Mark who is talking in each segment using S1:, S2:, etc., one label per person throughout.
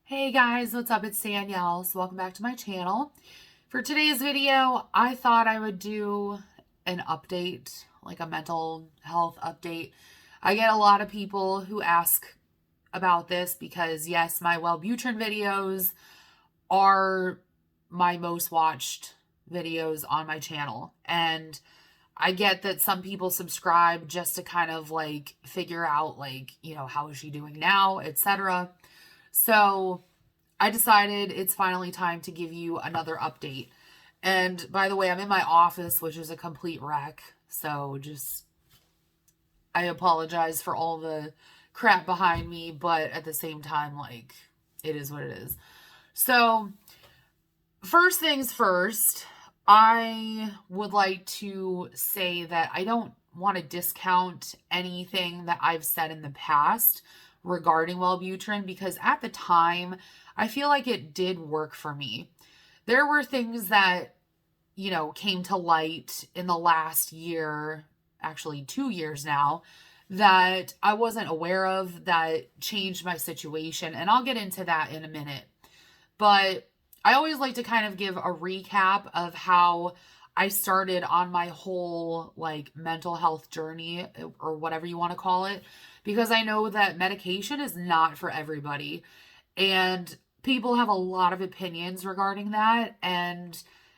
S1: Hey guys, what's up? It's Danielle. So welcome back to my channel. For today's video, I thought I would do an update, like a mental health update. I get a lot of people who ask about this because yes, my Wellbutrin videos are my most watched videos on my channel. And I get that some people subscribe just to kind of like figure out how is she doing now, etc. So I decided it's finally time to give you another update. And by the way, I'm in my office, which is a complete wreck. So I apologize for all the crap behind me, but at the same time, it is what it is. So, first things first, I would like to say that I don't want to discount anything that I've said in the past regarding Wellbutrin because at the time, I feel like it did work for me. There were things that, came to light in the last year, actually 2 years now, that I wasn't aware of that changed my situation. And I'll get into that in a minute. But I always like to kind of give a recap of how I started on my whole mental health journey or whatever you want to call it, because I know that medication is not for everybody. And people have a lot of opinions regarding that. And,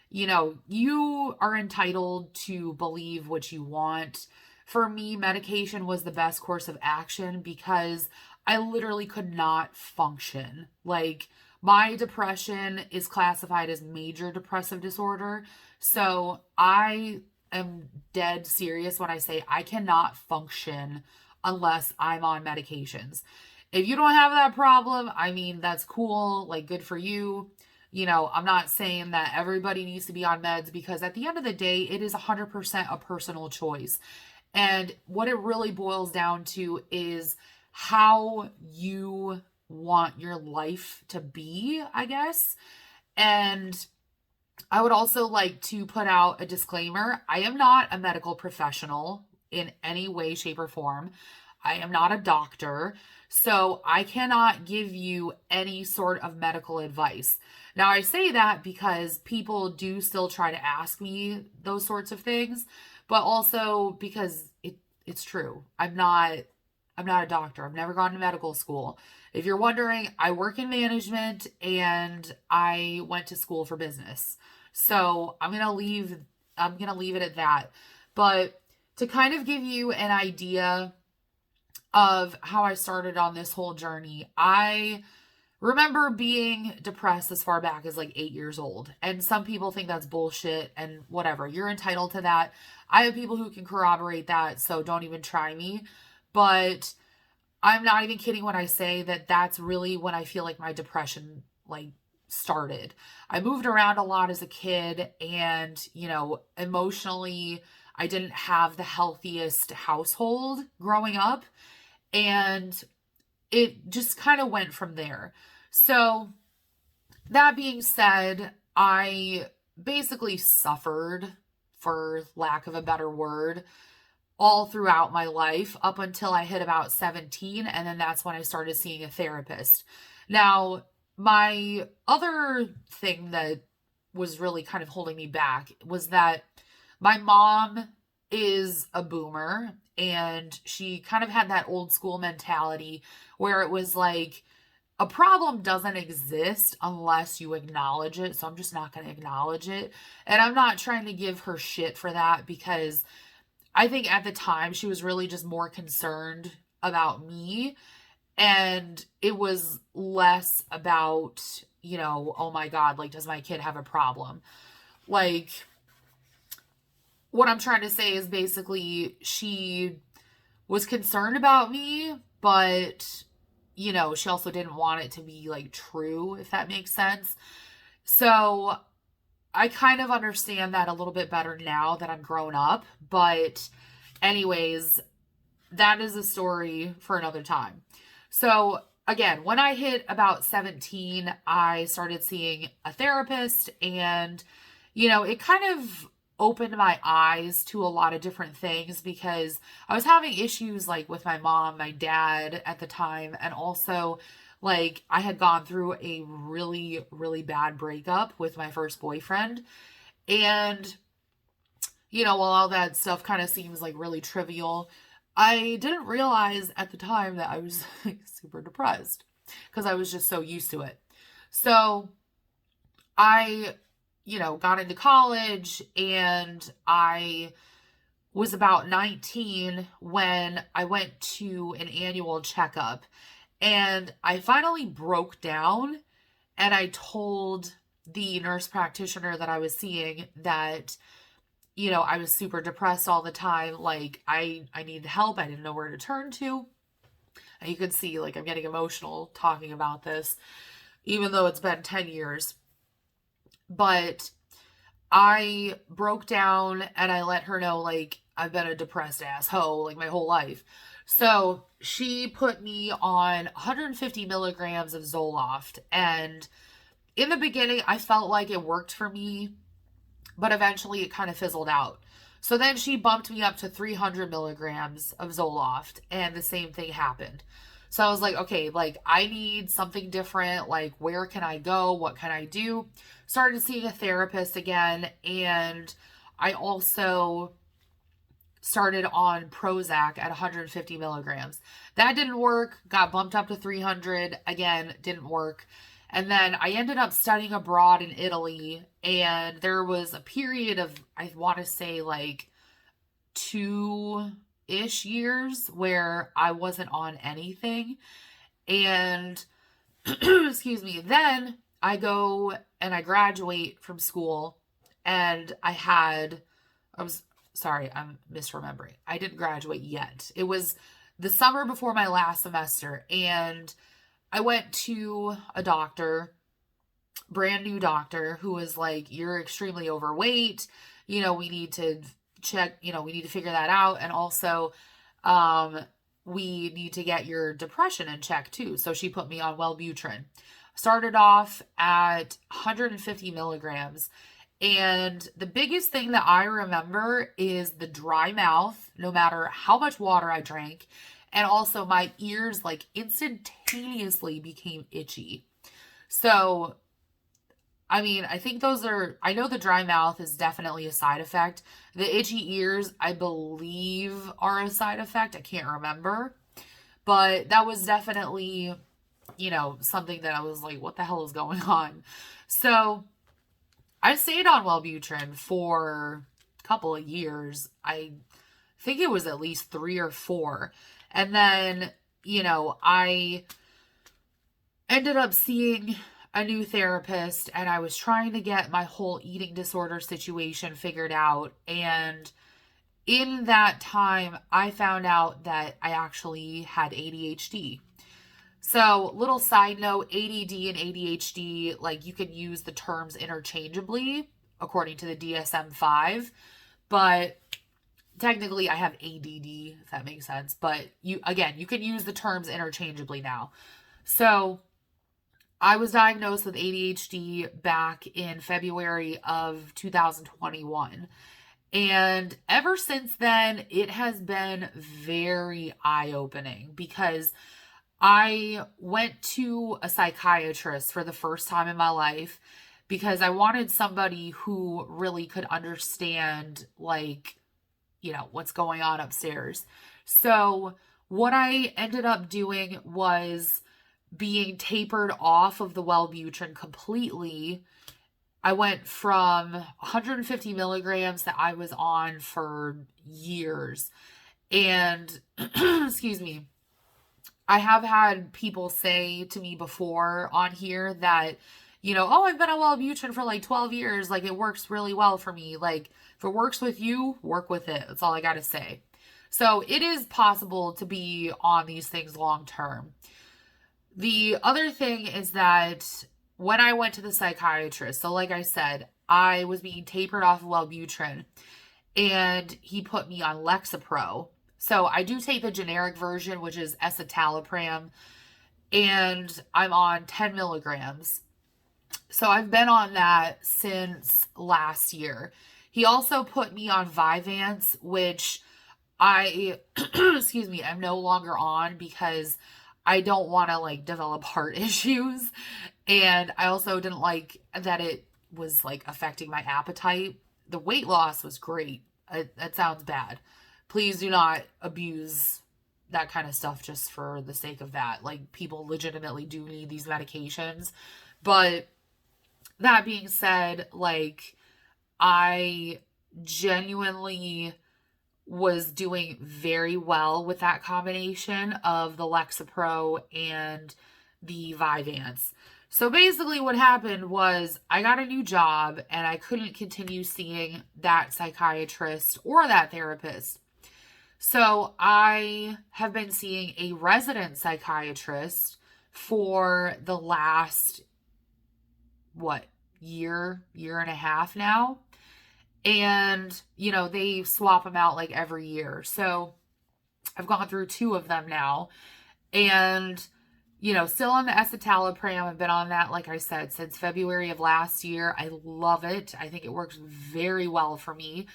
S1: you are entitled to believe what you want. For me, medication was the best course of action because I literally could not function. My depression is classified as major depressive disorder. So I am dead serious when I say I cannot function unless I'm on medications. If you don't have that problem, I mean, that's cool. Good for you. I'm not saying that everybody needs to be on meds because at the end of the day, it is 100% a personal choice. And what it really boils down to is how you want your life to be, I guess. And I would also like to put out a disclaimer. I am not a medical professional in any way, shape, or form. I am not a doctor, so I cannot give you any sort of medical advice. Now, I say that because people do still try to ask me those sorts of things, but also because it's true. I'm not a doctor. I've never gone to medical school. If you're wondering, I work in management and I went to school for business. So I'm going to leave it at that. But to kind of give you an idea of how I started on this whole journey, I remember being depressed as far back as 8 years old. And some people think that's bullshit and whatever. You're entitled to that. I have people who can corroborate that, so don't even try me. But I'm not even kidding when I say that that's really when I feel like my depression started. I moved around a lot as a kid and, emotionally I didn't have the healthiest household growing up, and it just kind of went from there. So that being said, I basically suffered, for lack of a better word, all throughout my life up until I hit about 17. And then that's when I started seeing a therapist. Now, my other thing that was really kind of holding me back was that my mom is a boomer and she kind of had that old school mentality where it was a problem doesn't exist unless you acknowledge it. So I'm just not going to acknowledge it. And I'm not trying to give her shit for that because I think at the time she was really just more concerned about me. And it was less about, oh my God, does my kid have a problem? What I'm trying to say is basically she was concerned about me, but, she also didn't want it to be true, if that makes sense. So I kind of understand that a little bit better now that I'm grown up. But anyways, that is a story for another time. So again, when I hit about 17, I started seeing a therapist and, it kind of opened my eyes to a lot of different things because I was having issues with my mom, my dad at the time, and also Like, I had gone through a really, really bad breakup with my first boyfriend. And, while all that stuff kind of seems like really trivial, I didn't realize at the time that I was like super depressed because I was just so used to it. So I, got into college, and I was about 19 when I went to an annual checkup, and I finally broke down, and I told the nurse practitioner that I was seeing that, I was super depressed all the time. Like, I needed help. I didn't know where to turn to. And you can see, like, I'm getting emotional talking about this, even though it's been 10 years. But I broke down, and I let her know, like, I've been a depressed asshole, like, my whole life. So she put me on 150 milligrams of Zoloft. And in the beginning, I felt like it worked for me, but eventually it kind of fizzled out. So then she bumped me up to 300 milligrams of Zoloft, and the same thing happened. So I was like, okay, like, I need something different. Like, where can I go? What can I do? Started seeing a therapist again, and I also started on Prozac at 150 milligrams. That didn't work. Got bumped up to 300. Again, didn't work. And then I ended up studying abroad in Italy, and there was a period of, I want to say, like 2-ish years where I wasn't on anything. And excuse me, then I go and I graduate from school, and I'm misremembering. I didn't graduate yet. It was the summer before my last semester, and I went to a doctor, brand new doctor, who was like, you're extremely overweight. We need to check, we need to figure that out. And also, we need to get your depression in check too. So she put me on Wellbutrin. Started off at 150 milligrams. And the biggest thing that I remember is the dry mouth, no matter how much water I drank. And also my ears, like, instantaneously became itchy. So, I mean, I think I know the dry mouth is definitely a side effect. The itchy ears, I believe, are a side effect. I can't remember. But that was definitely, something that I was like, what the hell is going on? So I stayed on Wellbutrin for a couple of years. I think it was at least 3 or 4. And then, I ended up seeing a new therapist, and I was trying to get my whole eating disorder situation figured out. And in that time, I found out that I actually had ADHD. So, little side note, ADD and ADHD, like, you can use the terms interchangeably according to the DSM-5, but technically I have ADD, if that makes sense. But you can use the terms interchangeably now. So I was diagnosed with ADHD back in February of 2021. And ever since then, it has been very eye-opening, because I went to a psychiatrist for the first time in my life because I wanted somebody who really could understand, like, what's going on upstairs. So what I ended up doing was being tapered off of the Wellbutrin completely. I went from 150 milligrams that I was on for years. And, excuse me, I have had people say to me before on here that, oh, I've been on Wellbutrin for like 12 years. Like, it works really well for me. Like, if it works with you, work with it. That's all I got to say. So it is possible to be on these things long term. The other thing is that when I went to the psychiatrist, so like I said, I was being tapered off of Wellbutrin, and he put me on Lexapro. So I do take the generic version, which is escitalopram, and I'm on 10 milligrams. So I've been on that since last year. He also put me on Vyvanse, which I, excuse me, I'm no longer on because I don't want to like develop heart issues. And I also didn't like that it was like affecting my appetite. The weight loss was great. That sounds bad. Please do not abuse that kind of stuff just for the sake of that. Like, people legitimately do need these medications. But that being said, like, I genuinely was doing very well with that combination of the Lexapro and the Vyvanse. So basically what happened was I got a new job and I couldn't continue seeing that psychiatrist or that therapist. So I have been seeing a resident psychiatrist for the last, year and a half now. And, they swap them out like every year. So I've gone through 2 of them now. And, still on the escitalopram. I've been on that, like I said, since February of last year. I love it. I think it works very well for me.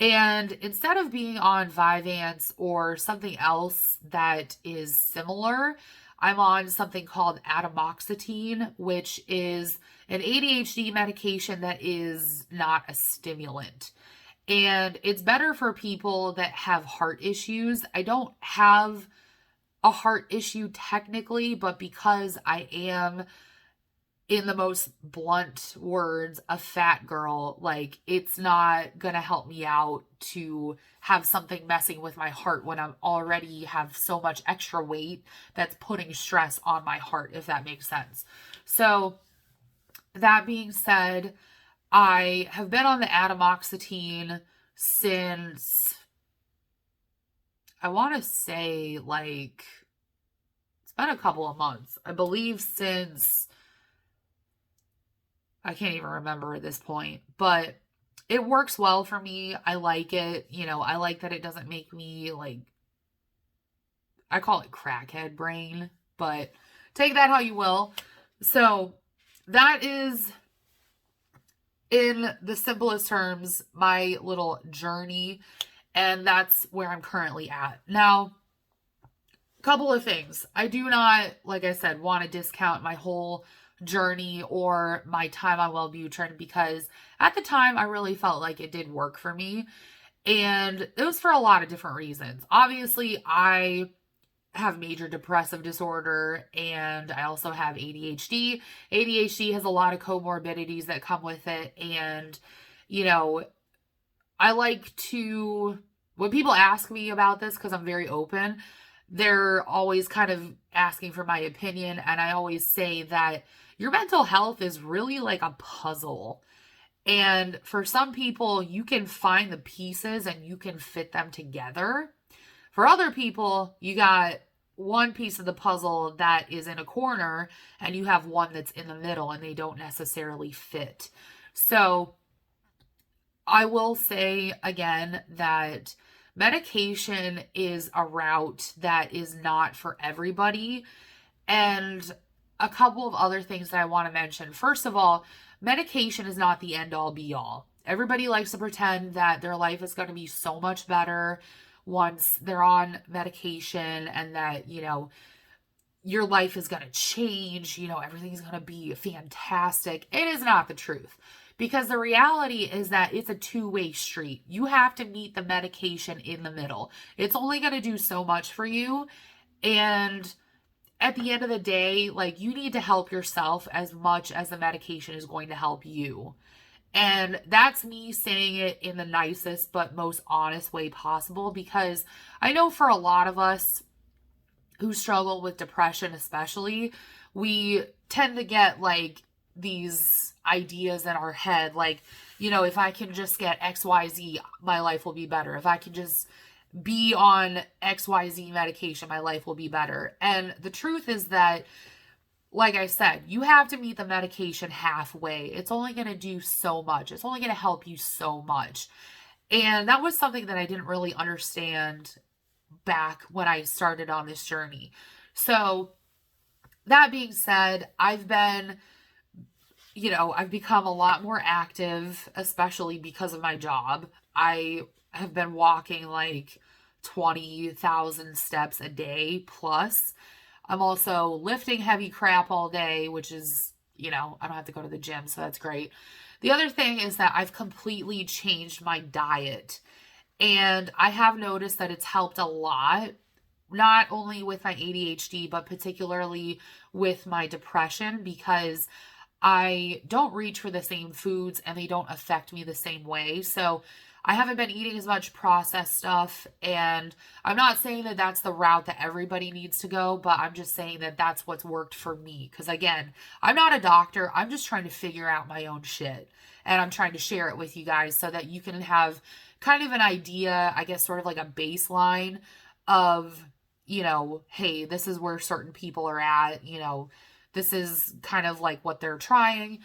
S1: And instead of being on Vyvanse or something else that is similar, I'm on something called atomoxetine, which is an ADHD medication that is not a stimulant. And it's better for people that have heart issues. I don't have a heart issue technically, but because I am, in the most blunt words, a fat girl, like, it's not gonna help me out to have something messing with my heart when I'm already have so much extra weight that's putting stress on my heart, if that makes sense. So that being said, I have been on the atomoxetine since, I want to say, like, it's been a couple of months. I believe since, I can't even remember at this point, but it works well for me. I like it. I like that it doesn't make me, like, I call it crackhead brain, but take that how you will. So that is, in the simplest terms, my little journey, and that's where I'm currently at. Now, a couple of things. I do not, like I said, want to discount my whole journey or my time on Wellbutrin, because at the time I really felt like it did work for me, and it was for a lot of different reasons. Obviously, I have major depressive disorder, and I also have ADHD. ADHD has a lot of comorbidities that come with it, and I like to, when people ask me about this, because I'm very open, they're always kind of asking for my opinion, and I always say that your mental health is really like a puzzle. And for some people, you can find the pieces and you can fit them together. For other people, you got one piece of the puzzle that is in a corner and you have one that's in the middle, and they don't necessarily fit. So I will say again that medication is a route that is not for everybody. And a couple of other things that I want to mention. First of all, medication is not the end all be all. Everybody likes to pretend that their life is going to be so much better once they're on medication, and that, your life is going to change, everything's going to be fantastic. It is not the truth, because the reality is that it's a two-way street. You have to meet the medication in the middle. It's only going to do so much for you. And at the end of the day, like, you need to help yourself as much as the medication is going to help you. And that's me saying it in the nicest but most honest way possible, because I know for a lot of us who struggle with depression especially, we tend to get like these ideas in our head, like, if I can just get XYZ, my life will be better. If I can just be on XYZ medication, my life will be better. And the truth is that, like I said, you have to meet the medication halfway. It's only going to do so much. It's only going to help you so much. And that was something that I didn't really understand back when I started on this journey. So that being said, I've been, I've become a lot more active, especially because of my job. I have been walking like 20,000 steps a day plus. I'm also lifting heavy crap all day, which is, I don't have to go to the gym, so that's great. The other thing is that I've completely changed my diet, and I have noticed that it's helped a lot, not only with my ADHD, but particularly with my depression, because I don't reach for the same foods and they don't affect me the same way. So I haven't been eating as much processed stuff. And I'm not saying that that's the route that everybody needs to go, but I'm just saying that that's what's worked for me. Because again, I'm not a doctor. I'm just trying to figure out my own shit. And I'm trying to share it with you guys so that you can have kind of an idea, I guess, sort of like a baseline of, hey, this is where certain people are at, this is kind of like what they're trying.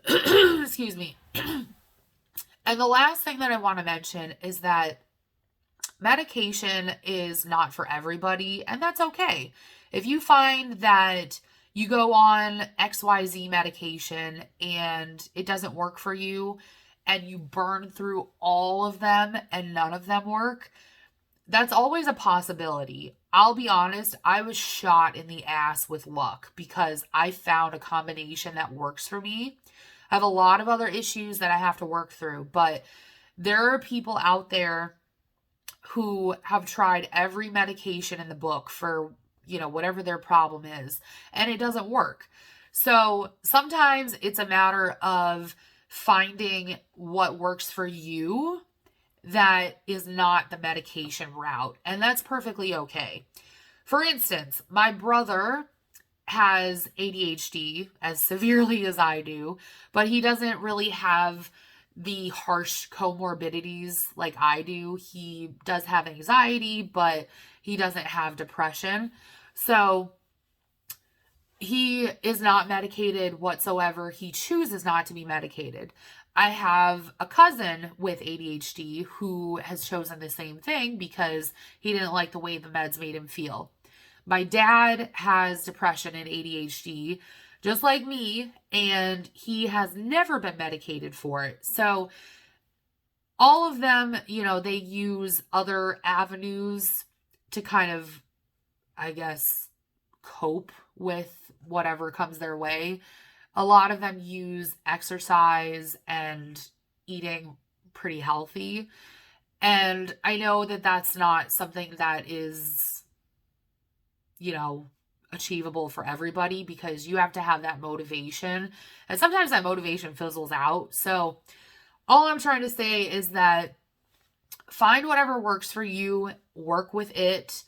S1: Excuse me. And the last thing that I want to mention is that medication is not for everybody, and that's okay. If you find that you go on XYZ medication and it doesn't work for you, and you burn through all of them and none of them work, that's always a possibility. I'll be honest, I was shot in the ass with luck because I found a combination that works for me. I have a lot of other issues that I have to work through, but there are people out there who have tried every medication in the book for, whatever their problem is, and it doesn't work. So sometimes it's a matter of finding what works for you that is not the medication route, and that's perfectly okay. For instance, my brother has ADHD as severely as I do, but he doesn't really have the harsh comorbidities like I do. He does have anxiety, but he doesn't have depression. So he is not medicated whatsoever. He chooses not to be medicated. I have a cousin with ADHD who has chosen the same thing because he didn't like the way the meds made him feel. My dad has depression and ADHD, just like me, and he has never been medicated for it. So all of them, they use other avenues to kind of, I guess, cope with whatever comes their way. A lot of them use exercise and eating pretty healthy. And I know that that's not something that is, achievable for everybody because you have to have that motivation. And sometimes that motivation fizzles out. So all I'm trying to say is that find whatever works for you, work with it.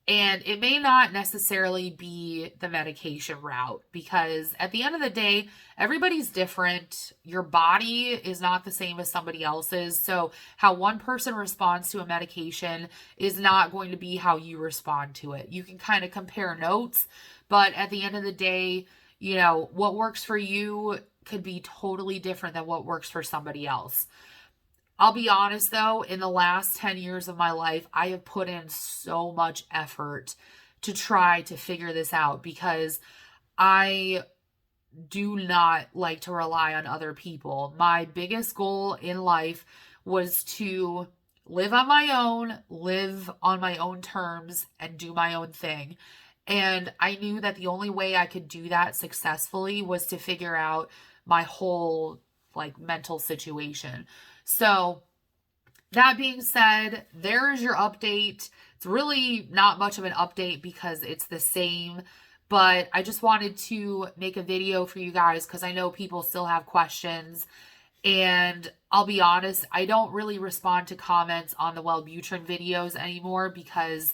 S1: And it may not necessarily be the medication route because at the end of the day, everybody's different. Your body is not the same as somebody else's. So how one person responds to a medication is not going to be how you respond to it. You can kind of compare notes, but at the end of the day, what works for you could be totally different than what works for somebody else. I'll be honest though, in the last 10 years of my life, I have put in so much effort to try to figure this out because I do not like to rely on other people. My biggest goal in life was to live on my own, live on my own terms, and do my own thing. And I knew that the only way I could do that successfully was to figure out my whole mental situation. So that being said, there's your update. It's really not much of an update because it's the same, but I just wanted to make a video for you guys because I know people still have questions. And I'll be honest, I don't really respond to comments on the Wellbutrin videos anymore because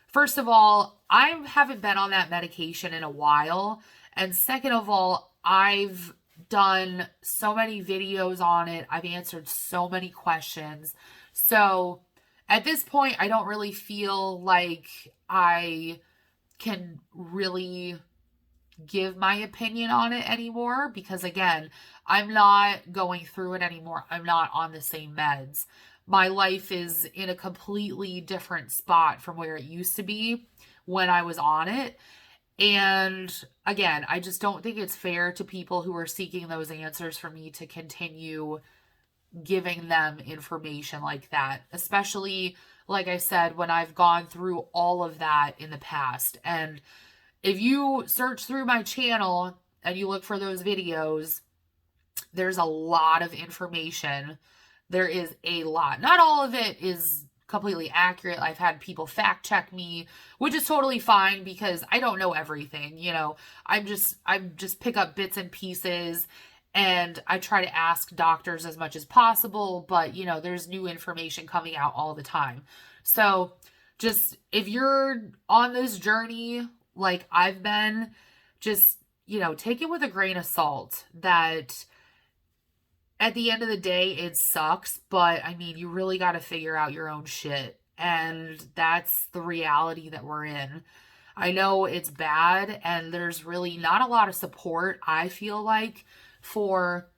S1: first of all, I haven't been on that medication in a while. And second of all, I've done so many videos on it. I've answered so many questions. So at this point, I don't really feel like I can really give my opinion on it anymore because again, I'm not going through it anymore. I'm not on the same meds. My life is in a completely different spot from where it used to be when I was on it. And again, I just don't think it's fair to people who are seeking those answers for me to continue giving them information like that, especially, like I said, when I've gone through all of that in the past. And if you search through my channel and you look for those videos, there's a lot of information. There is a lot. Not all of it is completely accurate. I've had people fact check me, which is totally fine because I don't know everything, you know. I just pick up bits and pieces, and I try to ask doctors as much as possible, but you know, there's new information coming out all the time. So just, if you're on this journey like I've been, just, you know, take it with a grain of salt that at the end of the day, it sucks, but I mean, you really got to figure out your own shit. And that's the reality that we're in. I know it's bad, and there's really not a lot of support, I feel like, for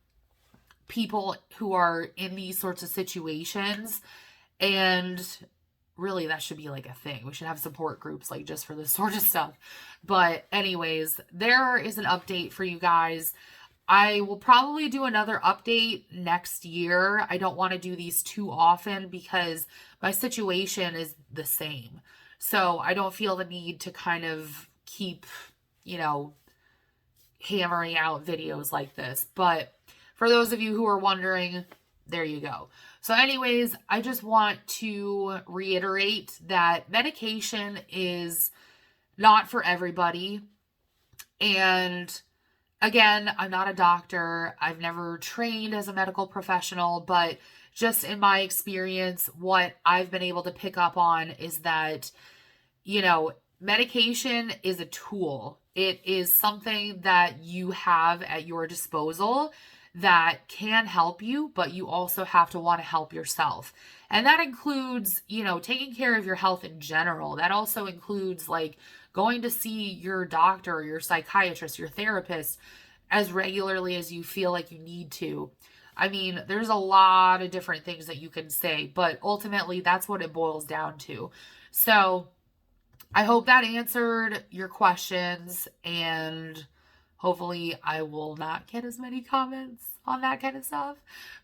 S1: people who are in these sorts of situations. And really, that should be like a thing. We should have support groups like just for this sort of stuff. But anyways, there is an update for you guys. I will probably do another update next year. I don't want to do these too often because my situation is the same. So I don't feel the need to kind of keep, you know, hammering out videos like this. But for those of you who are wondering, there you go. So anyways, I just want to reiterate that medication is not for everybody. And again, I'm not a doctor. I've never trained as a medical professional, but just in my experience, what I've been able to pick up on is that, you know, medication is a tool. It is something that you have at your disposal that can help you, but you also have to want to help yourself. And that includes, you know, taking care of your health in general. That also includes like going to see your doctor or your psychiatrist, your therapist as regularly as you feel like you need to. I mean, there's a lot of different things that you can say, but ultimately that's what it boils down to. So I hope that answered your questions, and hopefully I will not get as many comments on that kind of stuff,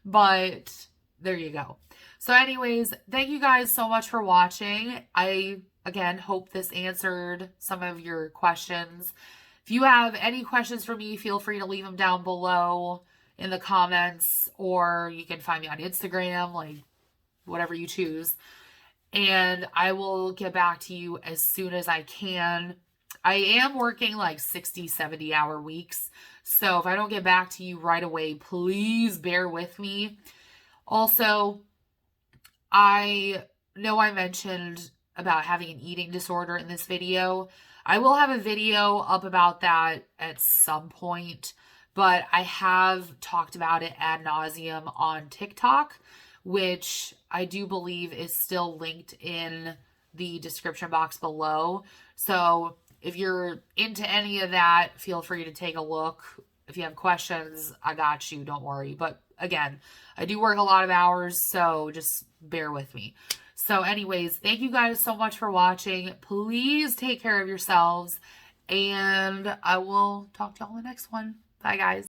S1: but there you go. So anyways, thank you guys so much for watching. I, again, hope this answered some of your questions. If you have any questions for me, feel free to leave them down below in the comments, or you can find me on Instagram, like whatever you choose. And I will get back to you as soon as I can. I am working like 60, 70-hour weeks. So if I don't get back to you right away, please bear with me. Also, I know I mentioned about having an eating disorder in this video. I will have a video up about that at some point, but I have talked about it ad nauseum on TikTok, which I do believe is still linked in the description box below. So if you're into any of that, feel free to take a look. If you have questions, I got you, don't worry. But again, I do work a lot of hours, so just bear with me. So anyways, thank you guys so much for watching. Please take care of yourselves, and I will talk to y'all in the next one. Bye, guys.